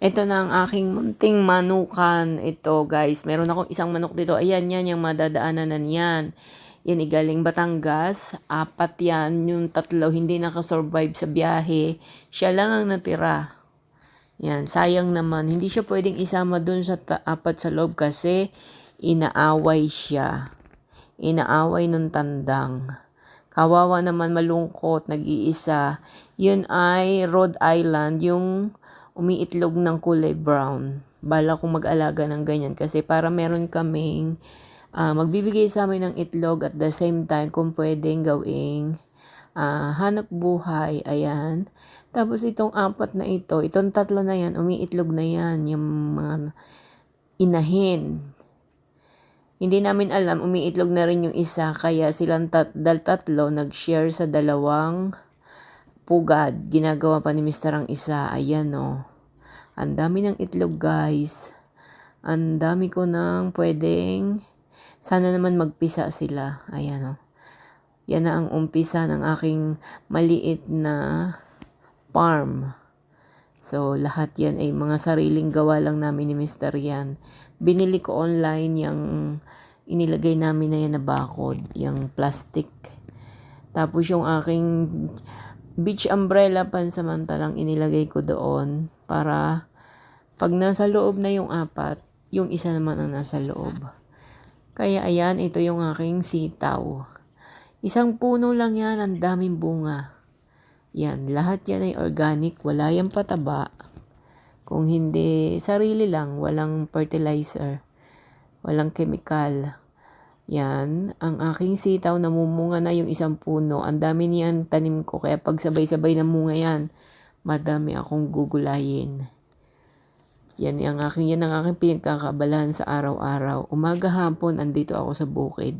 Ito na ang aking munting manukan. Ito guys, meron akong isang manok dito. Ayan yan, yung madadaanan na yan. Yan igaling Batangas. 4 yan, yung 3 hindi nakasurvive sa biyahe. Siya lang ang natira. Yan, sayang naman. Hindi siya pwedeng isama dun sa 4 sa loob kasi inaaway siya. Inaaway ng tandang. Kawawa naman, malungkot, nag-iisa. Yun ay Rhode Island, yung umiitlog ng kulay brown. Bala kong mag-alaga ng ganyan kasi para meron kaming magbibigay sa amin ng itlog at the same time kung pwedeng gawing hanap buhay. Ayan. Tapos itong 4 na ito, itong 3 na yan, umiitlog na yan, yung mga inahin. Hindi namin alam, umiitlog na rin yung isa, kaya silang 3 nag-share sa 2 pugad. Ginagawa pa ni Mr. ang isa. Ayan o. Ang dami ng itlog guys. Ang dami ko nang pwedeng. Sana naman magpisa sila. Ayan o. Yan na ang umpisa ng aking maliit na farm. So lahat yan ay mga sariling gawa lang namin ni Mr. yan. Binili ko online yung inilagay namin na yan na bakod. Yung plastic. Tapos yung aking beach umbrella pansamantalang inilagay ko doon para pag nasa loob na yung 4, yung isa naman ang nasa loob. Kaya ayan, ito yung aking sitaw. Isang puno lang yan, ang daming bunga. Yan, lahat yan ay organic, wala yung pataba. Kung hindi, sarili lang, walang fertilizer, walang chemical. Yan, ang aking sitaw, namumunga na yung isang puno. Ang dami niyan tanim ko, kaya pag sabay-sabay na munga yan, madami akong gugulayin. Yan ang aking pinagkakabalahan sa araw-araw. Umaga hapon, andito ako sa bukid.